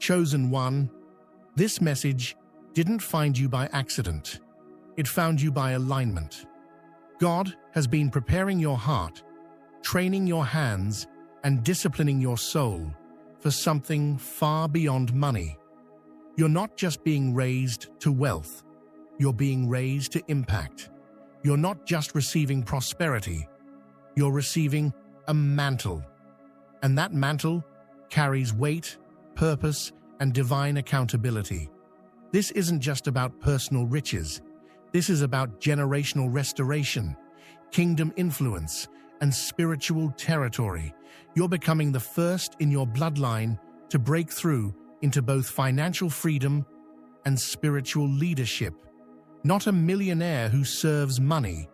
Chosen one, this message didn't find you by accident. It found you by alignment. God has been preparing your heart, training your hands, and disciplining your soul for something far beyond money. You're not just being raised to wealth, you're being raised to impact. You're not just receiving prosperity, you're receiving a mantle. And that mantle carries weight, purpose, and divine accountability. This isn't just about personal riches. This is about generational restoration, kingdom influence, and spiritual territory. You're becoming the first in your bloodline to break through into both financial freedom and spiritual leadership. Not a millionaire who serves money,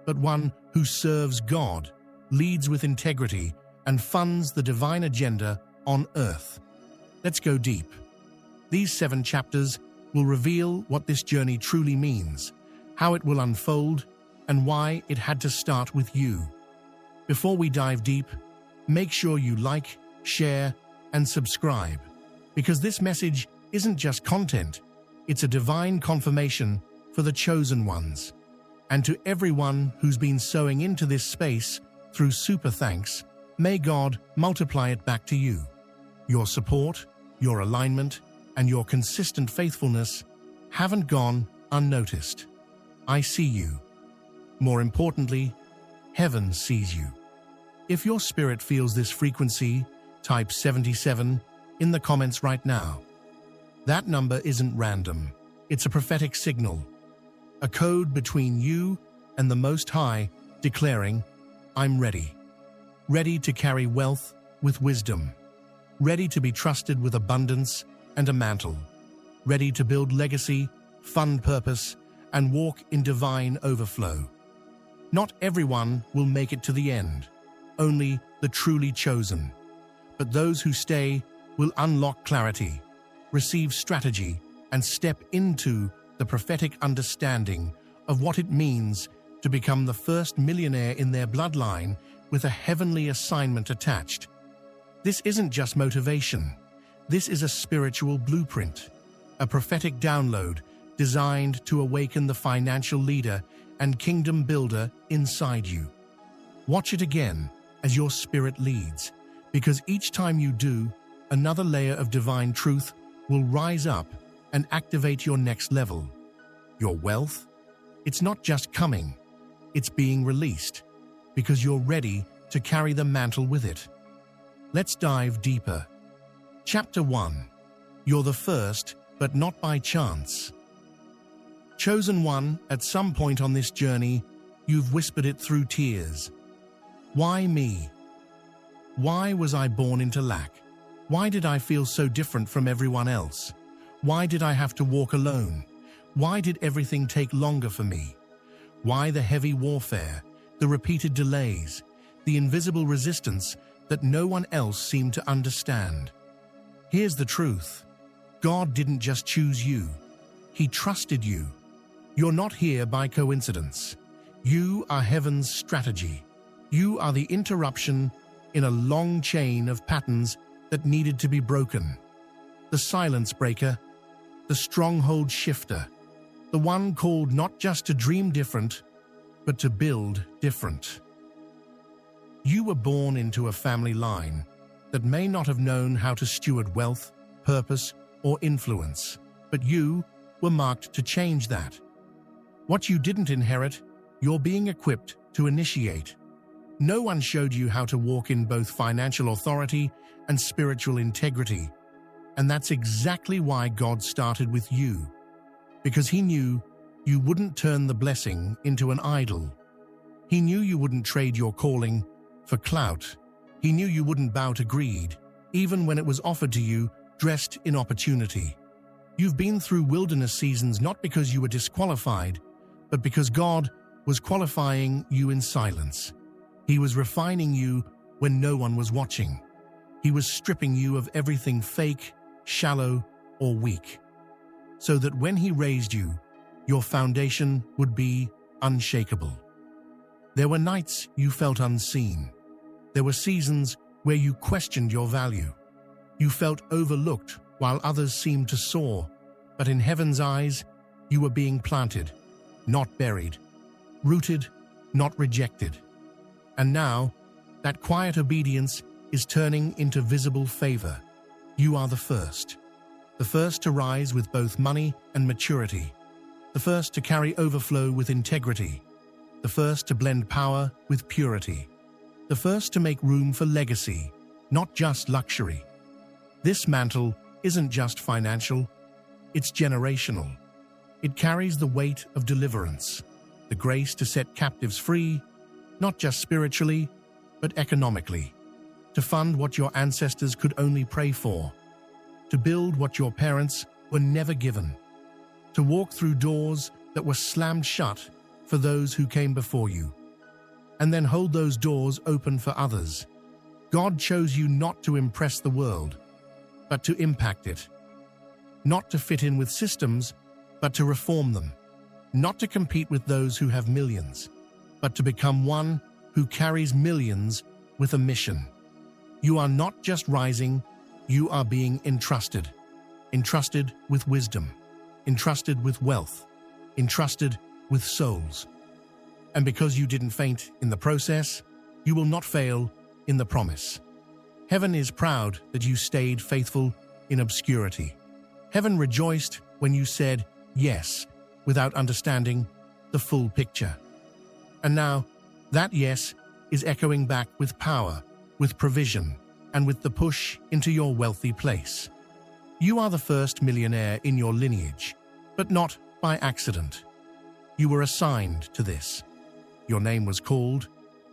but one who serves God, leads with integrity, and funds the divine agenda on earth. Let's go deep. These 7 chapters will reveal what this journey truly means, how it will unfold, and why it had to start with you. Before we dive deep, make sure you like, share, and subscribe, because this message isn't just content, it's a divine confirmation for the chosen ones. And to everyone who's been sowing into this space through super thanks, may God multiply it back to you. Your support, your alignment, and your consistent faithfulness haven't gone unnoticed. I see you. More importantly, heaven sees you. If your spirit feels this frequency, type 77 in the comments right now. That number isn't random. It's a prophetic signal, a code between you and the Most High declaring, I'm ready. Ready to carry wealth with wisdom. Ready to be trusted with abundance and a mantle. Ready to build legacy, fund purpose, and walk in divine overflow. Not everyone will make it to the end, only the truly chosen. But those who stay will unlock clarity, receive strategy, and step into the prophetic understanding of what it means to become the first millionaire in their bloodline with a heavenly assignment attached. This isn't just motivation. This is a spiritual blueprint, a prophetic download designed to awaken the financial leader and kingdom builder inside you. Watch it again as your spirit leads, because each time you do, another layer of divine truth will rise up and activate your next level. Your wealth, it's not just coming, it's being released, because you're ready to carry the mantle with it. Let's dive deeper. Chapter 1. You're the first, but not by chance. Chosen one, at some point on this journey, you've whispered it through tears. Why me? Why was I born into lack? Why did I feel so different from everyone else? Why did I have to walk alone? Why did everything take longer for me? Why the heavy warfare, the repeated delays, the invisible resistance that no one else seemed to understand? Here's the truth. God didn't just choose you. He trusted you. You're not here by coincidence. You are heaven's strategy. You are the interruption in a long chain of patterns that needed to be broken. The silence breaker, the stronghold shifter, the one called not just to dream different, but to build different. You were born into a family line that may not have known how to steward wealth, purpose, or influence, but you were marked to change that. What you didn't inherit, you're being equipped to initiate. No one showed you how to walk in both financial authority and spiritual integrity, and that's exactly why God started with you, because He knew you wouldn't turn the blessing into an idol. He knew you wouldn't trade your calling for clout. He knew you wouldn't bow to greed, even when it was offered to you dressed in opportunity. You've been through wilderness seasons not because you were disqualified, but because God was qualifying you in silence. He was refining you when no one was watching. He was stripping you of everything fake, shallow, or weak, so that when He raised you, your foundation would be unshakable. There were nights you felt unseen. There were seasons where you questioned your value. You felt overlooked while others seemed to soar, but in heaven's eyes, you were being planted, not buried, rooted, not rejected. And now, that quiet obedience is turning into visible favor. You are the first to rise with both money and maturity, the first to carry overflow with integrity, the first to blend power with purity, the first to make room for legacy, not just luxury. This mantle isn't just financial, it's generational. It carries the weight of deliverance, the grace to set captives free, not just spiritually, but economically, to fund what your ancestors could only pray for, to build what your parents were never given, to walk through doors that were slammed shut for those who came before you, and then hold those doors open for others. God chose you not to impress the world, but to impact it, not to fit in with systems, but to reform them, not to compete with those who have millions, but to become one who carries millions with a mission. You are not just rising, you are being entrusted with wisdom, entrusted with wealth, entrusted with souls. And because you didn't faint in the process, you will not fail in the promise. Heaven is proud that you stayed faithful in obscurity. Heaven rejoiced when you said yes without understanding the full picture. And now, that yes is echoing back with power, with provision, and with the push into your wealthy place. You are the first millionaire in your lineage, but not by accident. You were assigned to this. Your name was called,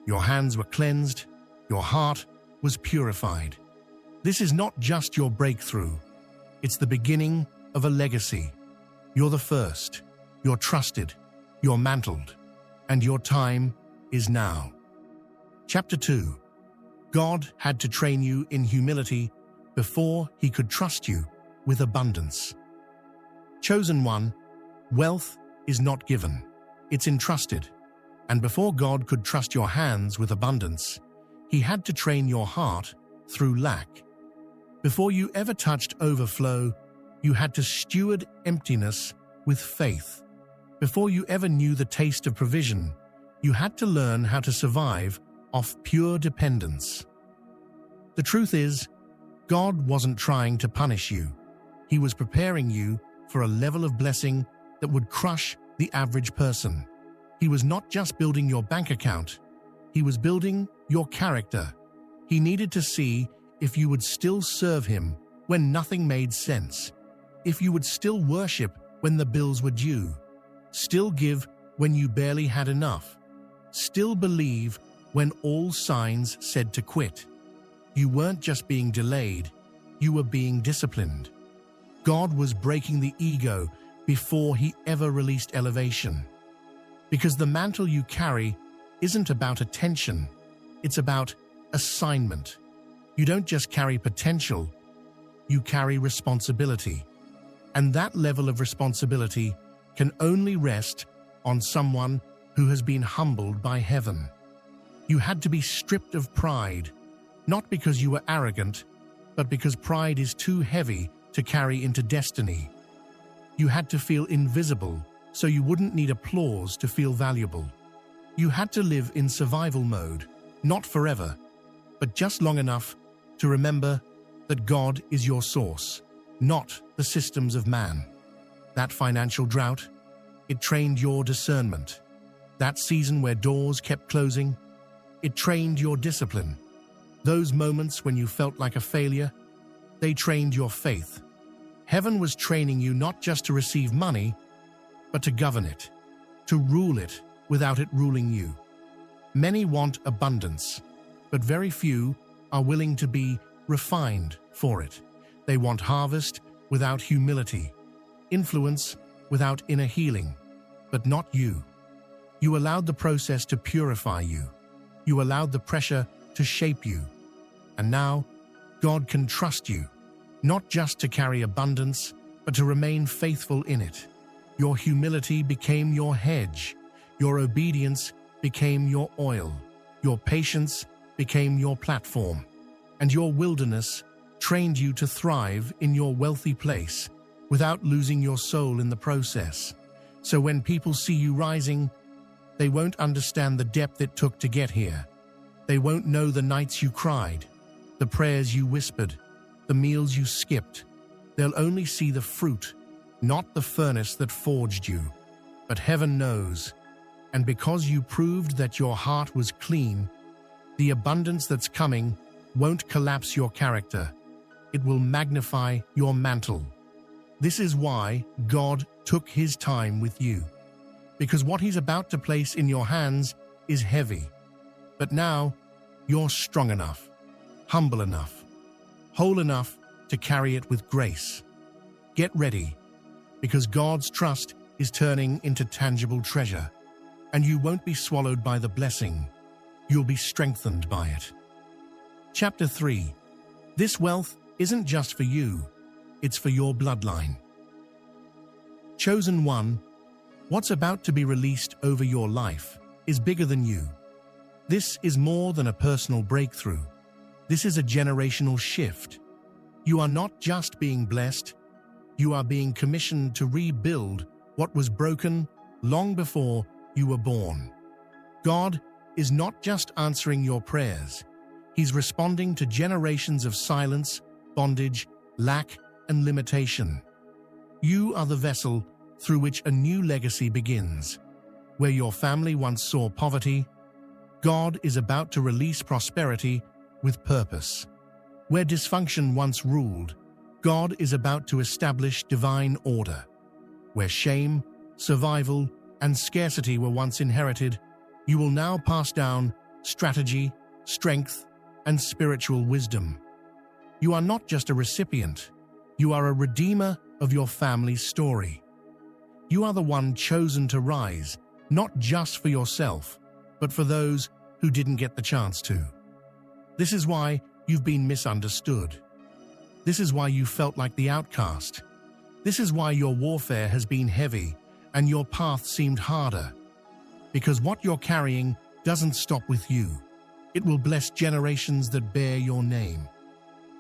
your hands were cleansed, your heart was purified. This is not just your breakthrough, it's the beginning of a legacy. You're the first, you're trusted, you're mantled, and your time is now. Chapter 2. God had to train you in humility before he could trust you with abundance. Chosen one, wealth is not given, it's entrusted. And before God could trust your hands with abundance, he had to train your heart through lack. Before you ever touched overflow, you had to steward emptiness with faith. Before you ever knew the taste of provision, you had to learn how to survive off pure dependence. The truth is, God wasn't trying to punish you. He was preparing you for a level of blessing that would crush the average person. He was not just building your bank account, he was building your character. He needed to see if you would still serve him when nothing made sense, if you would still worship when the bills were due, still give when you barely had enough, still believe when all signs said to quit. You weren't just being delayed, you were being disciplined. God was breaking the ego before he ever released elevation. Because the mantle you carry isn't about attention, it's about assignment. You don't just carry potential, you carry responsibility. And that level of responsibility can only rest on someone who has been humbled by heaven. You had to be stripped of pride, not because you were arrogant, but because pride is too heavy to carry into destiny. You had to feel invisible, so you wouldn't need applause to feel valuable. You had to live in survival mode, not forever, but just long enough to remember that God is your source, not the systems of man. That financial drought, it trained your discernment. That season where doors kept closing, it trained your discipline. Those moments when you felt like a failure, they trained your faith. Heaven was training you not just to receive money, but to govern it, to rule it without it ruling you. Many want abundance, but very few are willing to be refined for it. They want harvest without humility, influence without inner healing, but not you. You allowed the process to purify you. You allowed the pressure to shape you. And now, God can trust you, not just to carry abundance, but to remain faithful in it. Your humility became your hedge. Your obedience became your oil. Your patience became your platform. And your wilderness trained you to thrive in your wealthy place without losing your soul in the process. So when people see you rising, they won't understand the depth it took to get here. They won't know the nights you cried, the prayers you whispered, the meals you skipped. They'll only see the fruit, not the furnace that forged you. But heaven knows, and because you proved that your heart was clean, the abundance that's coming won't collapse your character. It will magnify your mantle. This is why God took his time with you, because what he's about to place in your hands is heavy. But now, you're strong enough, humble enough, whole enough to carry it with grace. Get ready, because God's trust is turning into tangible treasure, and you won't be swallowed by the blessing. You'll be strengthened by it. Chapter 3. This wealth isn't just for you, it's for your bloodline. Chosen one, what's about to be released over your life is bigger than you. This is more than a personal breakthrough. This is a generational shift. You are not just being blessed, you are being commissioned to rebuild what was broken long before you were born. God is not just answering your prayers. He's responding to generations of silence, bondage, lack, and limitation. You are the vessel through which a new legacy begins. Where your family once saw poverty, God is about to release prosperity with purpose. Where dysfunction once ruled, God is about to establish divine order. Where shame, survival, and scarcity were once inherited, you will now pass down strategy, strength, and spiritual wisdom. You are not just a recipient, you are a redeemer of your family's story. You are the one chosen to rise, not just for yourself, but for those who didn't get the chance to. This is why you've been misunderstood. This is why you felt like the outcast. This is why your warfare has been heavy and your path seemed harder. Because what you're carrying doesn't stop with you. It will bless generations that bear your name.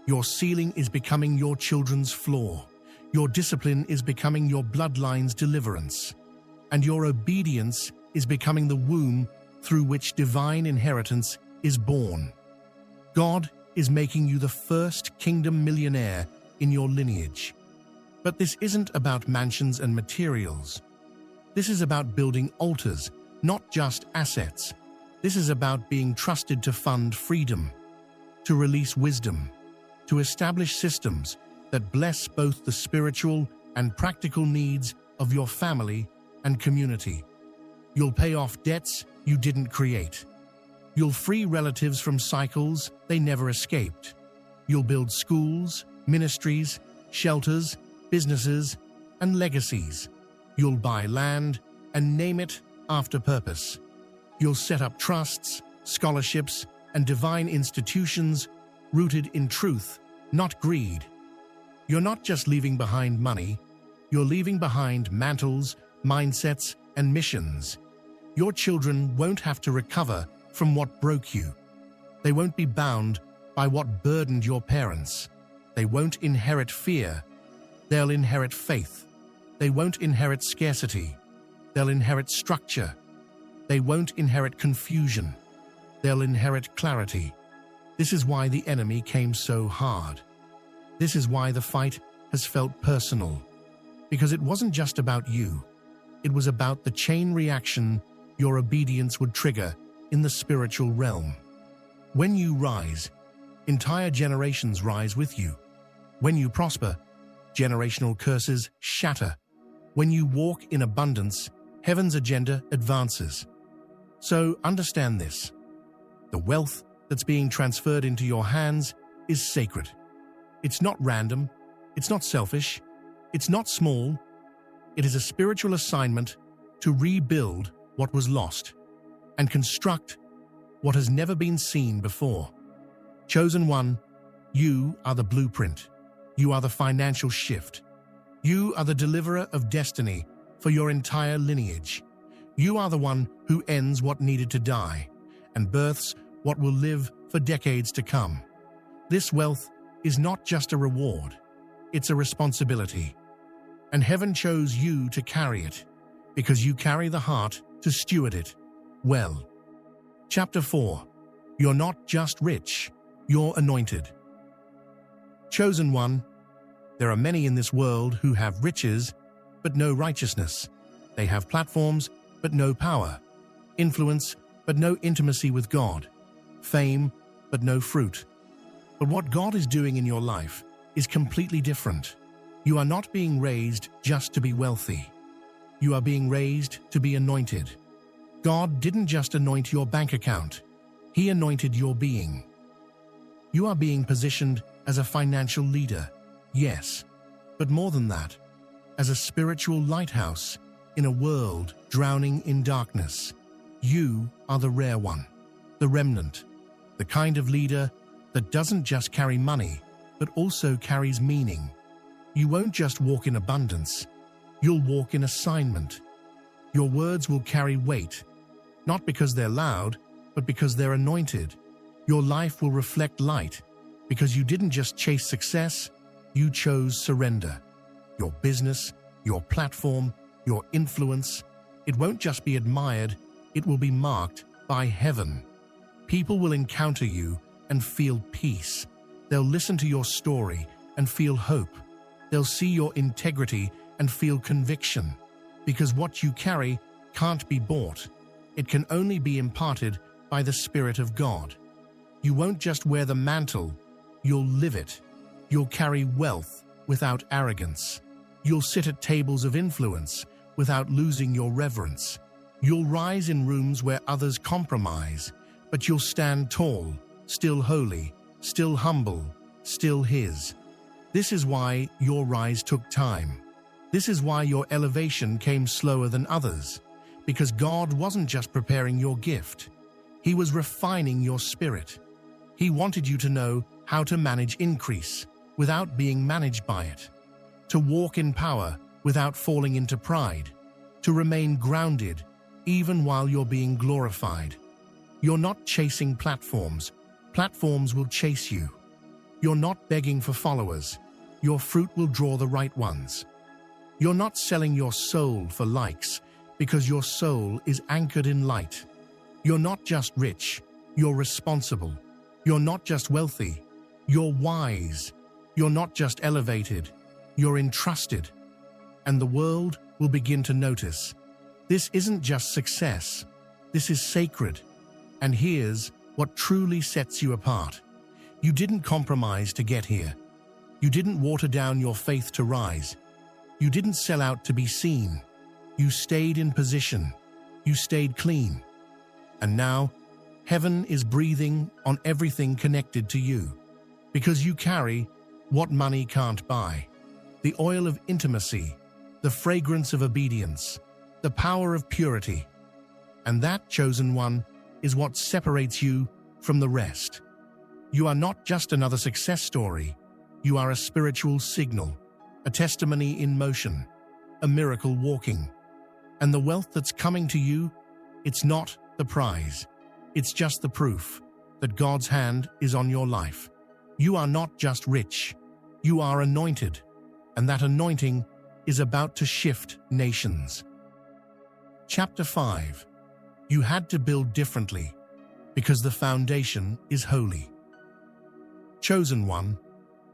Your ceiling is becoming your children's floor. Your discipline is becoming your bloodline's deliverance. And your obedience is becoming the womb through which divine inheritance is born. God is making you the first kingdom millionaire in your lineage. But this isn't about mansions and materials. This is about building altars, not just assets. This is about being trusted to fund freedom, to release wisdom, to establish systems that bless both the spiritual and practical needs of your family and community. You'll pay off debts you didn't create. You'll free relatives from cycles they never escaped. You'll build schools, ministries, shelters, businesses, and legacies. You'll buy land and name it after purpose. You'll set up trusts, scholarships, and divine institutions rooted in truth, not greed. You're not just leaving behind money, you're leaving behind mantles, mindsets, and missions. Your children won't have to recover from what broke you. They won't be bound by what burdened your parents. They won't inherit fear. They'll inherit faith. They won't inherit scarcity. They'll inherit structure. They won't inherit confusion. They'll inherit clarity. This is why the enemy came so hard. This is why the fight has felt personal. Because it wasn't just about you. It was about the chain reaction your obedience would trigger in the spiritual realm. When you rise, entire generations rise with you. When you prosper, generational curses shatter. When you walk in abundance, heaven's agenda advances. So understand this. The wealth that's being transferred into your hands is sacred. It's not random. It's not selfish. It's not small. It is a spiritual assignment to rebuild what was lost and construct what has never been seen before. Chosen one, you are the blueprint. You are the financial shift. You are the deliverer of destiny for your entire lineage. You are the one who ends what needed to die and births what will live for decades to come. This wealth is not just a reward, it's a responsibility. And heaven chose you to carry it, because you carry the heart to steward it well. Chapter 4. You're not just rich, you're anointed. Chosen one. There are many in this world who have riches, but no righteousness. They have platforms, but no power. Influence, but no intimacy with God. Fame, but no fruit. But what God is doing in your life is completely different. You are not being raised just to be wealthy. You are being raised to be anointed. God didn't just anoint your bank account. He anointed your being. You are being positioned as a financial leader, yes, but more than that, as a spiritual lighthouse in a world drowning in darkness. You are the rare one, the remnant, the kind of leader that doesn't just carry money, but also carries meaning. You won't just walk in abundance, you'll walk in assignment. Your words will carry weight, not because they're loud, but because they're anointed. Your life will reflect light, because you didn't just chase success, you chose surrender. Your business, your platform, your influence, it won't just be admired, it will be marked by heaven. People will encounter you and feel peace. They'll listen to your story and feel hope. They'll see your integrity and feel conviction, because what you carry can't be bought. It can only be imparted by the Spirit of God. You won't just wear the mantle, you'll live it. You'll carry wealth without arrogance. You'll sit at tables of influence without losing your reverence. You'll rise in rooms where others compromise, but you'll stand tall, still holy, still humble, still His. This is why your rise took time. This is why your elevation came slower than others, because God wasn't just preparing your gift. He was refining your spirit. He wanted you to know how to manage increase without being managed by it, to walk in power without falling into pride, to remain grounded even while you're being glorified. You're not chasing platforms. Platforms will chase you. You're not begging for followers. Your fruit will draw the right ones. You're not selling your soul for likes, because your soul is anchored in light. You're not just rich, you're responsible. You're not just wealthy, you're wise. You're not just elevated, you're entrusted. And the world will begin to notice. This isn't just success, this is sacred. And here's what truly sets you apart. You didn't compromise to get here. You didn't water down your faith to rise. You didn't sell out to be seen. You stayed in position. You stayed clean. And now, heaven is breathing on everything connected to you, because you carry what money can't buy: the oil of intimacy, the fragrance of obedience, the power of purity. And that, chosen one, is what separates you from the rest. You are not just another success story. You are a spiritual signal, a testimony in motion, a miracle walking. And the wealth that's coming to you, it's not the prize. It's just the proof that God's hand is on your life. You are not just rich. You are anointed. And that anointing is about to shift nations. Chapter 5. You had to build differently, because the foundation is holy. Chosen one,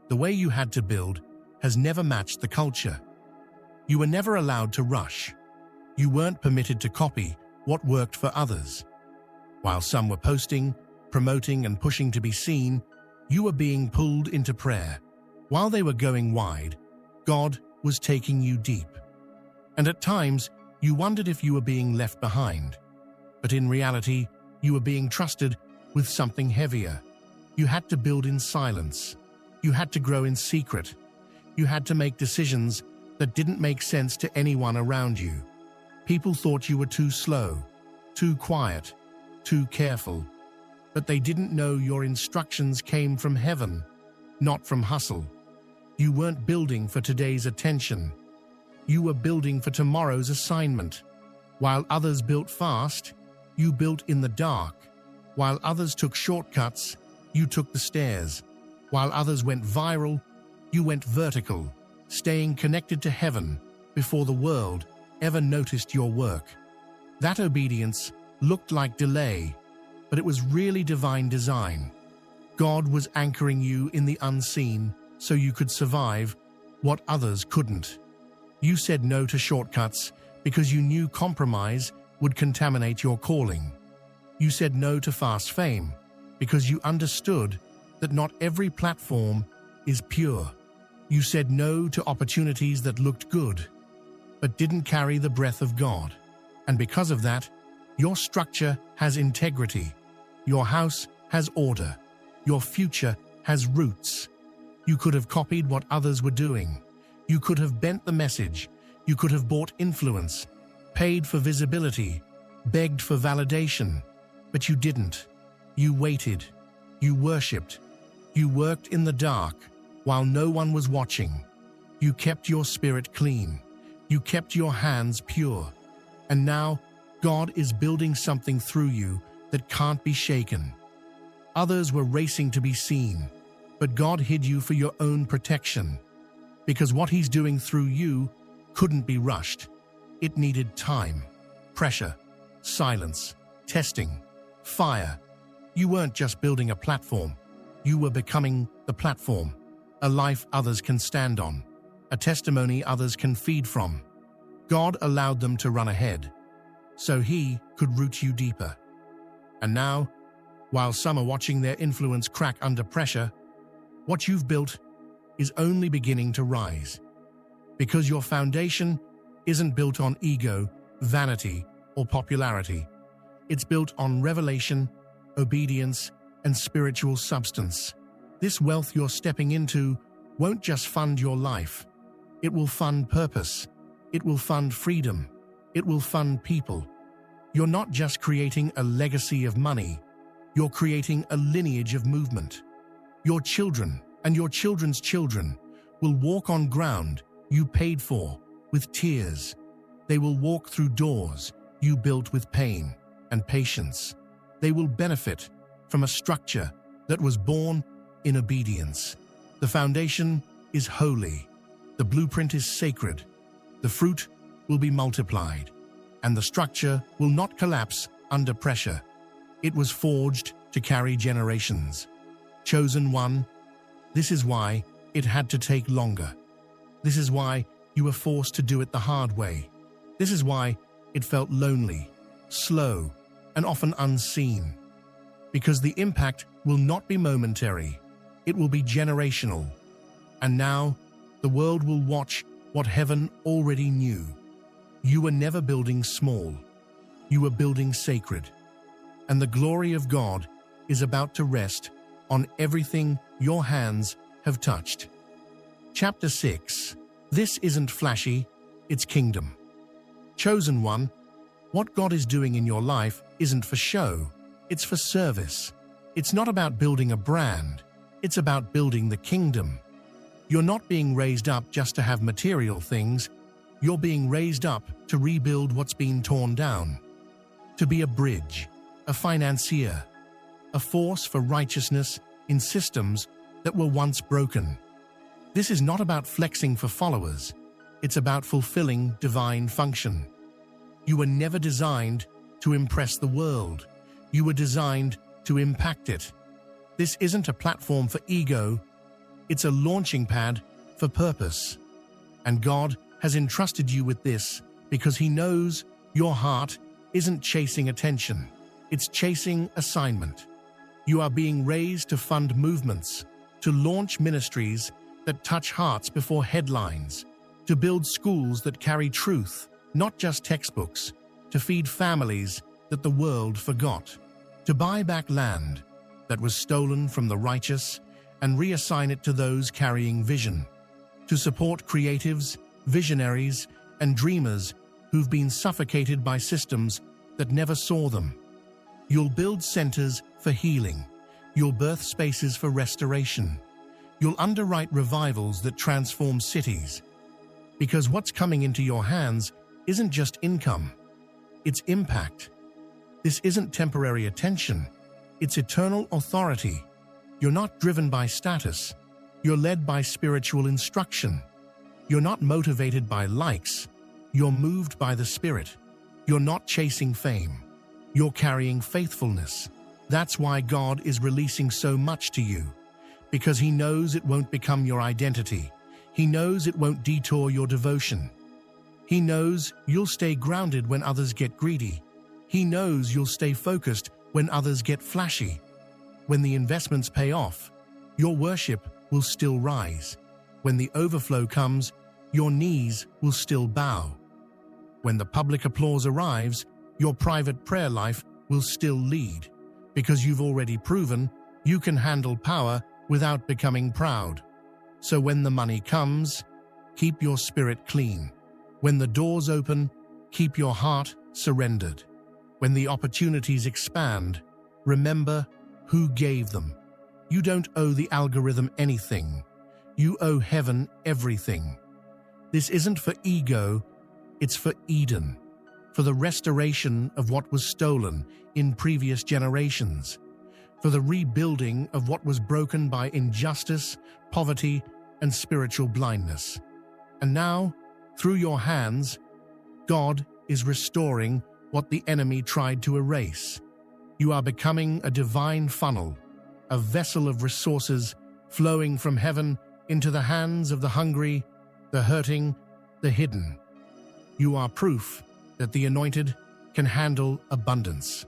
the way you had to build has never matched the culture. You were never allowed to rush. You weren't permitted to copy what worked for others. While some were posting, promoting, and pushing to be seen, you were being pulled into prayer. While they were going wide, God was taking you deep. And at times, you wondered if you were being left behind. But in reality, you were being trusted with something heavier. You had to build in silence. You had to grow in secret. You had to make decisions that didn't make sense to anyone around you. People thought you were too slow, too quiet, too careful. But they didn't know your instructions came from heaven, not from hustle. You weren't building for today's attention. You were building for tomorrow's assignment. While others built fast, you built in the dark. While others took shortcuts, you took the stairs. While others went viral, you went vertical, staying connected to heaven before the world ever noticed your work. That obedience looked like delay, but it was really divine design. God was anchoring you in the unseen so you could survive what others couldn't. You said no to shortcuts because you knew compromise would contaminate your calling. You said no to fast fame because you understood that not every platform is pure. You said no to opportunities that looked good, but didn't carry the breath of God. And because of that, your structure has integrity. Your house has order. Your future has roots. You could have copied what others were doing. You could have bent the message. You could have bought influence, paid for visibility, begged for validation. But you didn't. You waited. You worshipped. You worked in the dark while no one was watching. You kept your spirit clean. You kept your hands pure. And now, God is building something through you that can't be shaken. Others were racing to be seen, but God hid you for your own protection. Because what He's doing through you couldn't be rushed. It needed time, pressure, silence, testing, fire. You weren't just building a platform. You were becoming the platform, a life others can stand on, a testimony others can feed from. God allowed them to run ahead, so He could root you deeper. And now, while some are watching their influence crack under pressure, what you've built is only beginning to rise. Because your foundation isn't built on ego, vanity, or popularity. It's built on revelation, obedience, and spiritual substance. This wealth you're stepping into won't just fund your life. It will fund purpose. It will fund freedom. It will fund people. You're not just creating a legacy of money. You're creating a lineage of movement. Your children and your children's children will walk on ground you paid for with tears. They will walk through doors you built with pain and patience. They will benefit from a structure that was born in obedience. The foundation is holy. The blueprint is sacred. The fruit will be multiplied, and the structure will not collapse under pressure. It was forged to carry generations. Chosen one, this is why it had to take longer. This is why you were forced to do it the hard way. This is why it felt lonely, slow, and often unseen. Because the impact will not be momentary, it will be generational. And now, the world will watch what heaven already knew. You were never building small. You were building sacred. And the glory of God is about to rest on everything your hands have touched. Chapter 6. This isn't flashy, it's kingdom. Chosen one, what God is doing in your life isn't for show, it's for service. It's not about building a brand, it's about building the kingdom. You're not being raised up just to have material things, you're being raised up to rebuild what's been torn down. To be a bridge, a financier, a force for righteousness in systems that were once broken. This is not about flexing for followers, it's about fulfilling divine function. You were never designed to impress the world, you were designed to impact it. This isn't a platform for ego, it's a launching pad for purpose. And God has entrusted you with this because He knows your heart isn't chasing attention, it's chasing assignment. You are being raised to fund movements, to launch ministries that touch hearts before headlines, to build schools that carry truth, not just textbooks, to feed families that the world forgot, to buy back land that was stolen from the righteous and reassign it to those carrying vision, to support creatives, visionaries, and dreamers who've been suffocated by systems that never saw them. You'll build centers for healing. You'll birth spaces for restoration. You'll underwrite revivals that transform cities. Because what's coming into your hands isn't just income, it's impact. This isn't temporary attention, it's eternal authority. You're not driven by status. You're led by spiritual instruction. You're not motivated by likes. You're moved by the Spirit. You're not chasing fame. You're carrying faithfulness. That's why God is releasing so much to you, because He knows it won't become your identity. He knows it won't detour your devotion. He knows you'll stay grounded when others get greedy. He knows you'll stay focused when others get flashy. When the investments pay off, your worship will still rise. When the overflow comes, your knees will still bow. When the public applause arrives, your private prayer life will still lead, because you've already proven you can handle power without becoming proud. So when the money comes, keep your spirit clean. When the doors open, keep your heart surrendered. When the opportunities expand, remember who gave them. You don't owe the algorithm anything. You owe heaven everything. This isn't for ego, it's for Eden, for the restoration of what was stolen in previous generations, for the rebuilding of what was broken by injustice, poverty, and spiritual blindness. And now, through your hands, God is restoring what the enemy tried to erase. You are becoming a divine funnel, a vessel of resources flowing from heaven into the hands of the hungry, the hurting, the hidden. You are proof that the anointed can handle abundance,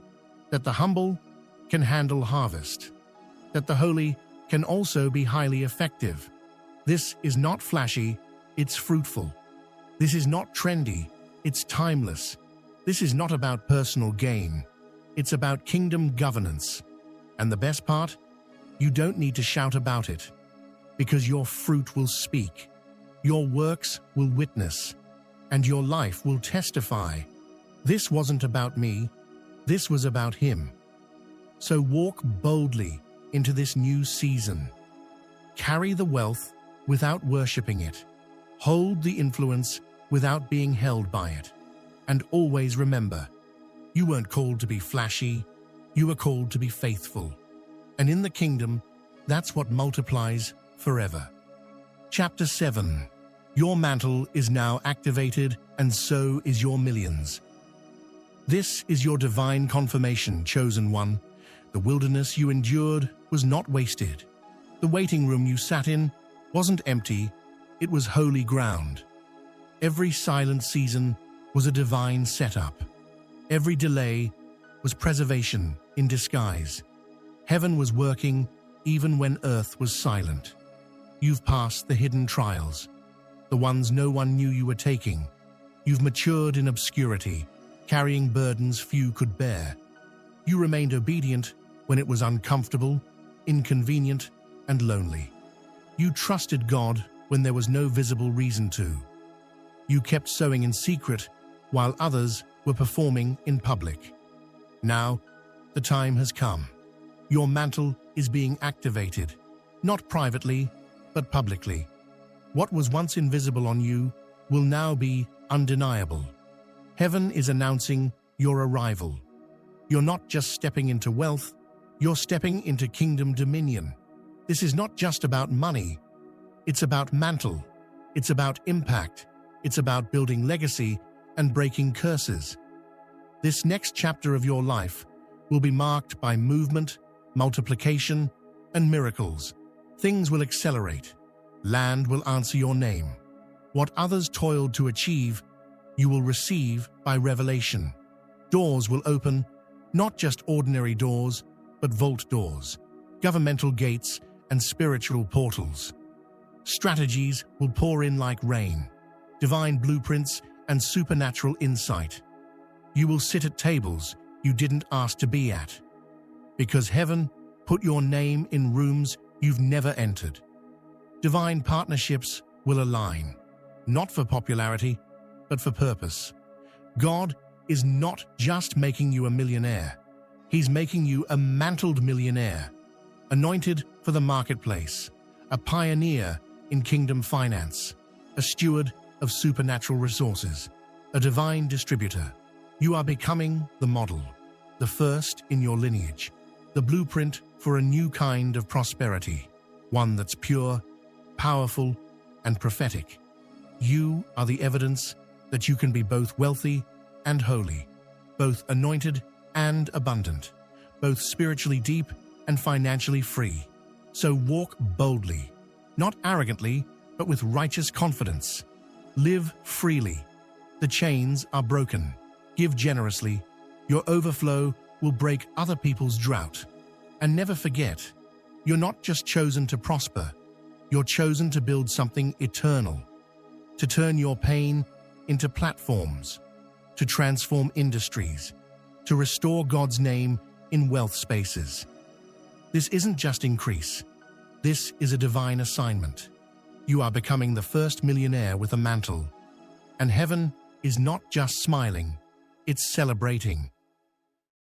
that the humble can handle harvest, that the holy can also be highly effective. This is not flashy, it's fruitful. This is not trendy, it's timeless. This is not about personal gain, it's about kingdom governance. And the best part? You don't need to shout about it, because your fruit will speak, your works will witness, and your life will testify. This wasn't about me, this was about Him. So walk boldly into this new season. Carry the wealth without worshipping it. Hold the influence without being held by it. And always remember, you weren't called to be flashy, you were called to be faithful. And in the kingdom, that's what multiplies forever. Chapter 7. Your mantle is now activated, and so is your millions. This is your divine confirmation, chosen one. The wilderness you endured was not wasted. The waiting room you sat in wasn't empty, it was holy ground. Every silent season was a divine setup. Every delay was preservation in disguise. Heaven was working even when earth was silent. You've passed the hidden trials, the ones no one knew you were taking. You've matured in obscurity, carrying burdens few could bear. You remained obedient when it was uncomfortable, inconvenient, and lonely. You trusted God when there was no visible reason to. You kept sowing in secret while others were performing in public. Now, the time has come. Your mantle is being activated, not privately, but publicly. What was once invisible on you will now be undeniable. Heaven is announcing your arrival. You're not just stepping into wealth, you're stepping into kingdom dominion. This is not just about money. It's about mantle. It's about impact. It's about building legacy and breaking curses. This next chapter of your life will be marked by movement, multiplication, and miracles. Things will accelerate. Land will answer your name. What others toiled to achieve, you will receive by revelation. Doors will open, not just ordinary doors, but vault doors, governmental gates, and spiritual portals. Strategies will pour in like rain, divine blueprints and supernatural insight. You will sit at tables you didn't ask to be at, because heaven put your name in rooms you've never entered. Divine partnerships will align, not for popularity, but for purpose. God is not just making you a millionaire, He's making you a mantled millionaire, anointed for the marketplace, a pioneer in kingdom finance, a steward of supernatural resources, a divine distributor. You are becoming the model, the first in your lineage, the blueprint for a new kind of prosperity, one that's pure, powerful, and prophetic. You are the evidence that you can be both wealthy and holy, both anointed and abundant, both spiritually deep and financially free. So walk boldly, not arrogantly, but with righteous confidence. Live freely. The chains are broken. Give generously. Your overflow will break other people's drought. And never forget, you're not just chosen to prosper, you're chosen to build something eternal, to turn your pain into platforms, to transform industries, to restore God's name in wealth spaces. This isn't just increase. This is a divine assignment. You are becoming the first millionaire with a mantle. And heaven is not just smiling, it's celebrating.